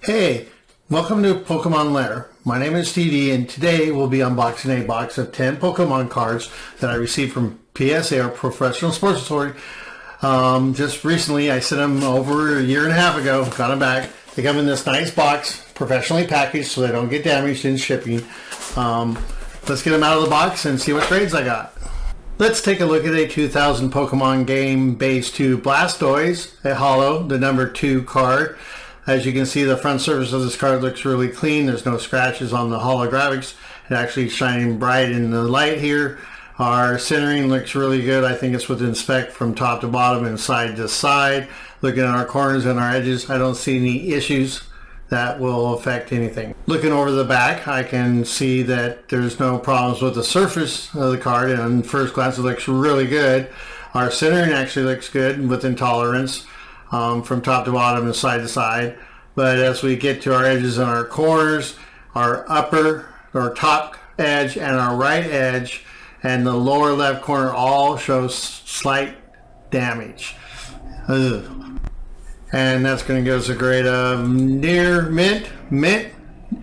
Hey, welcome to Pokemon Lair. My name is TD and today we'll be unboxing a box of 10 Pokemon cards that I received from PSA, or Professional Sports Authority. Just recently, I sent them over a year and a half ago, got them back. They come in this nice box, professionally packaged so they don't get damaged in shipping. Let's get them out of the box and see what grades I got. Let's take a look at a 2000 Pokemon game base 2 Blastoise, a Holo, the number 2 card. As you can see, the front surface of this card looks really clean. There's no scratches on the holographics. It actually shining bright in the light here. Our centering looks really good. I think it's within spec from top to bottom and side to side. Looking at our corners and our edges, I don't see any issues that will affect anything. Looking over the back, I can see that there's no problems with the surface of the card, and on first glance it looks really good. Our centering actually looks good within tolerance. From top to bottom and side to side, but as we get to our edges and our corners, our upper or top edge and our right edge and the lower left corner all show slight damage. Ugh. And that's going to give us a grade of near mint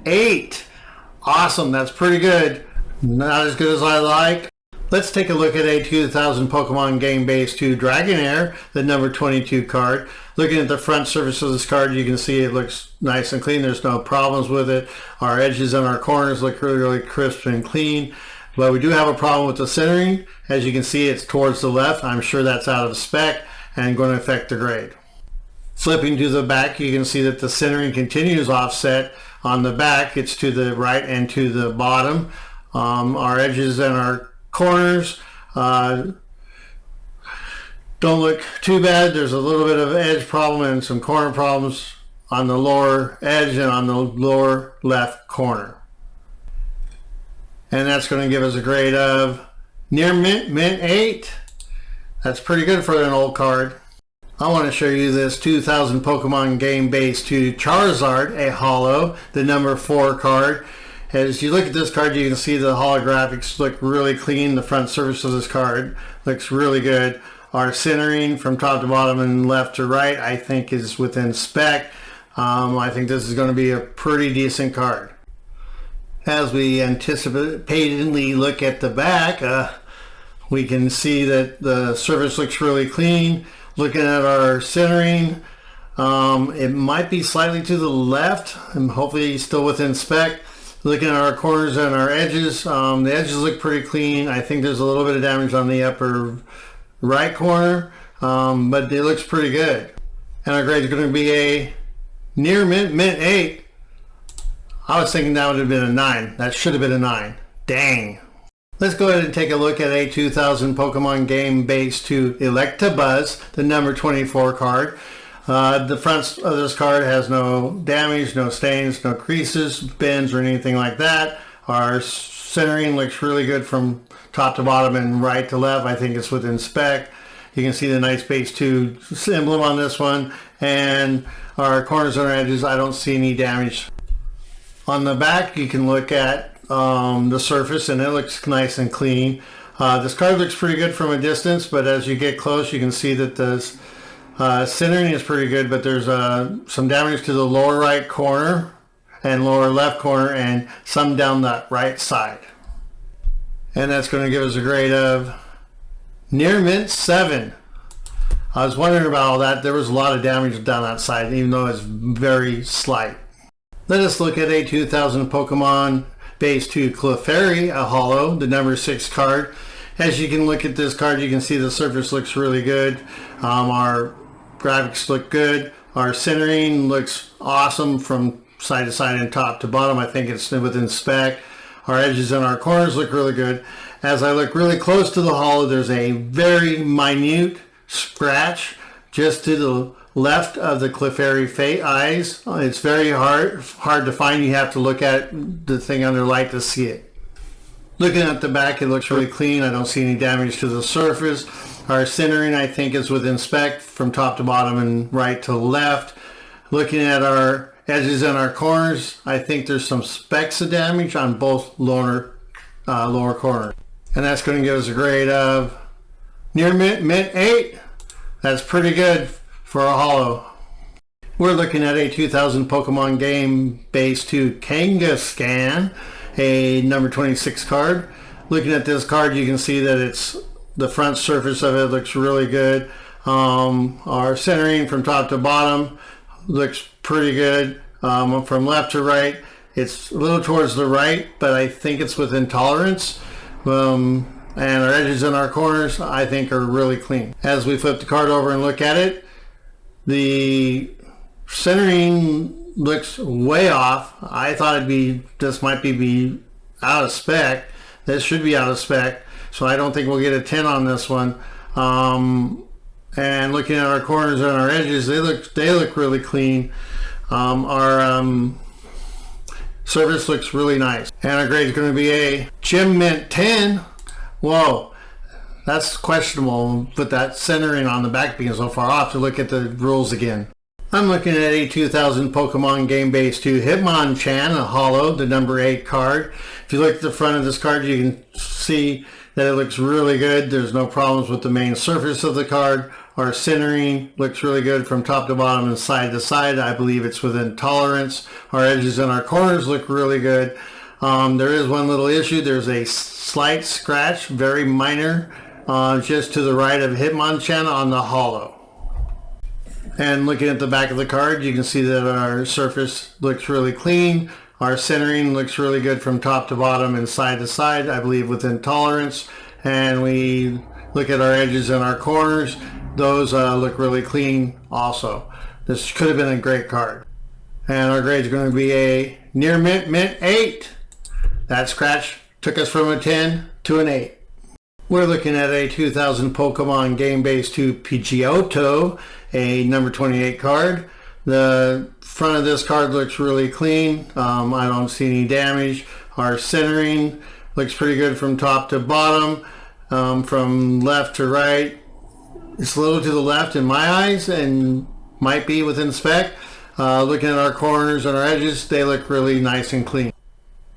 8. Awesome, that's pretty good. Not as good as I like. Let's take a look at a 2000 Pokemon game base 2 Dragonair, the number 22 card. Looking at the front surface of this card, you can see it looks nice and clean. There's no problems with it. Our edges and our corners look really crisp and clean. But we do have a problem with the centering. As you can see, it's towards the left. I'm sure that's out of spec and going to affect the grade. Flipping to the back, you can see that the centering continues offset on the back. It's to the right and to the bottom. Our edges and our corners don't look too bad. There's a little bit of edge problem and some corner problems on the lower edge and on the lower left corner. And that's going to give us a grade of near mint 8. That's pretty good for an old card. I want to show you this 2000 Pokemon game base 2 Charizard, a Holo, the number 4 card. As you look at this card, you can see the holographics look really clean. The front surface of this card looks really good. Our centering from top to bottom and left to right, I think, is within spec. I think this is going to be a pretty decent card. As we anticipatingly look at the back, we can see that the surface looks really clean. Looking at our centering, it might be slightly to the left and hopefully still within spec. Looking at our corners and our edges, the edges look pretty clean. I think there's a little bit of damage on the upper right corner, but it looks pretty good. And our grade is going to be a near mint 8. I was thinking that would have been a 9. That should have been a 9. Dang. Let's go ahead and take a look at a 2000 Pokemon game base 2 Electabuzz, the number 24 card. The front of this card has no damage, no stains, no creases, bends, or anything like that. Our centering looks really good from top to bottom and right to left. I think it's within spec. You can see the nice base 2 emblem on this one. And our corners and our edges, I don't see any damage. On the back, you can look at the surface and it looks nice and clean. This card looks pretty good from a distance, but as you get close, you can see that the centering is pretty good, but there's some damage to the lower right corner and lower left corner and some down that right side. And that's going to give us a grade of near mint 7. I was wondering about all that. There was a lot of damage down that side, even though it's very slight. Let us look at a 2000 Pokemon base 2 Clefairy, a Holo, the number 6 card. As you can look at this card, you can see the surface looks really good. Our graphics look good. Our centering looks awesome from side to side and top to bottom. I think it's within spec. Our edges and our corners look really good. As I look really close to the Holo, there's a very minute scratch just to the left of the Clefairy eyes. It's very hard to find. You have to look at the thing under light to see it. Looking at the back, it looks really clean. I don't see any damage to the surface. Our centering, I think, is within spec from top to bottom and right to left. Looking at our edges and our corners, I think there's some specks of damage on both lower corners. And that's going to give us a grade of near mint 8. That's pretty good for a Holo. We're looking at a 2000 Pokemon game base 2 Kangaskhan, a number 26 card. Looking at this card, you can see that it's the front surface of it looks really good. Our centering from top to bottom looks pretty good. From left to right, it's a little towards the right, but I think it's within tolerance. And our edges and our corners, I think, are really clean. As we flip the card over and look at it, the centering looks way off. I thought this might be out of spec. This should be out of spec, so I don't think we'll get a 10 on this one. And looking at our corners and our edges, they look really clean. Our surface looks really nice, and our grade is going to be a Gem Mint 10. Whoa, that's questionable with that centering on the back being so far off. To look at the rules again. I'm looking at a 2000 Pokemon Game Base 2 Hitmonchan, a Holo, the number 8 card. If you look at the front of this card, you can see that it looks really good. There's no problems with the main surface of the card. Our centering looks really good from top to bottom and side to side. I believe it's within tolerance. Our edges and our corners look really good. There is one little issue. There's a slight scratch, very minor, just to the right of Hitmonchan on the Holo. And looking at the back of the card, you can see that our surface looks really clean. Our centering looks really good from top to bottom and side to side, I believe within tolerance. And we look at our edges and our corners. Those look really clean also. This could have been a great card. And our grade is going to be a near mint 8. That scratch took us from a 10 to an 8. We're looking at a 2000 Pokemon Game Base 2 Pidgeotto, a number 28 card. The front of this card looks really clean. I don't see any damage. Our centering looks pretty good from top to bottom. From left to right, it's a little to the left in my eyes and might be within spec. Looking at our corners and our edges, they look really nice and clean.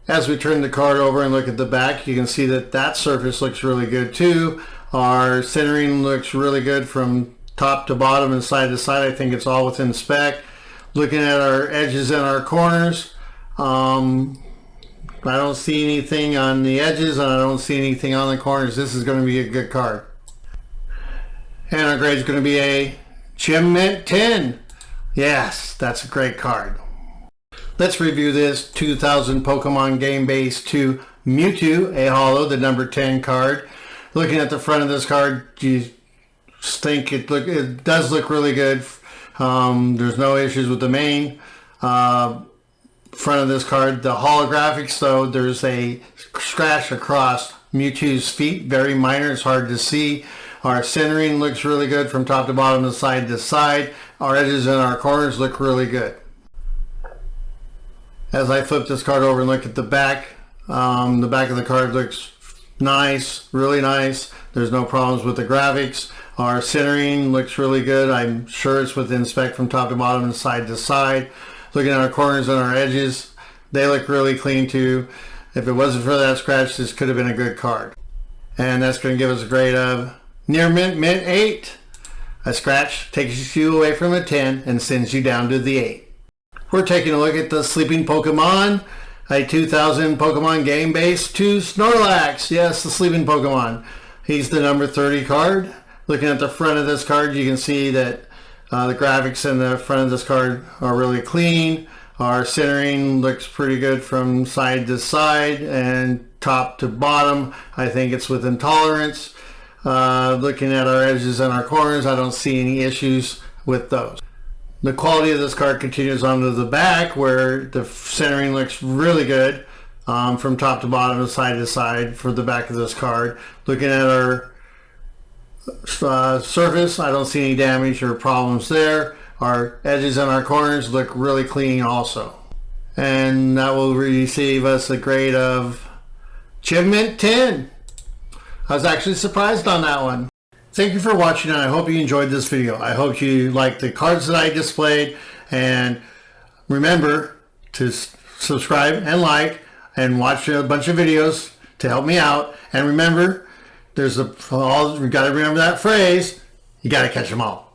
As we turn the card over and look at the back, you can see that that surface looks really good too. Our centering looks really good from top to bottom and side to side. I think it's all within spec. Looking at our edges and our corners, I don't see anything on the edges and I don't see anything on the corners. This is going to be a good card. And our grade is going to be a Gem Mint 10. Yes, that's a great card. Let's review this 2000 Pokemon Game Base 2 Mewtwo, a Holo, the number 10 card. Looking at the front of this card, you think it does look really good. There's no issues with the main front of this card. The holographics, though, there's a scratch across Mewtwo's feet, very minor, it's hard to see. Our centering looks really good from top to bottom and side to side. Our edges and our corners look really good. As I flip this card over and look at the back of the card looks nice, really nice. There's no problems with the graphics. Our centering looks really good. I'm sure it's within spec from top to bottom and side to side. Looking at our corners and our edges, they look really clean too. If it wasn't for that scratch, this could have been a good card. And that's going to give us a grade of near mint 8. A scratch takes you away from a 10 and sends you down to the 8. We're taking a look at the Sleeping Pokemon, a 2000 Pokemon Game Base 2 Snorlax. Yes, the Sleeping Pokemon. He's the number 30 card. Looking at the front of this card, you can see that the graphics in the front of this card are really clean. Our centering looks pretty good from side to side and top to bottom. I think it's within tolerance. Looking at our edges and our corners, I don't see any issues with those. The quality of this card continues onto the back, where the centering looks really good from top to bottom and side to side for the back of this card. Looking at our surface, I don't see any damage or problems there. Our edges and our corners look really clean also. And that will receive us a grade of Gem Mint 10. I was actually surprised on that one. Thank you for watching, and I hope you enjoyed this video. I hope you liked the cards that I displayed, and remember to subscribe and like and watch a bunch of videos to help me out. And remember, we got to remember that phrase, you got to catch them all.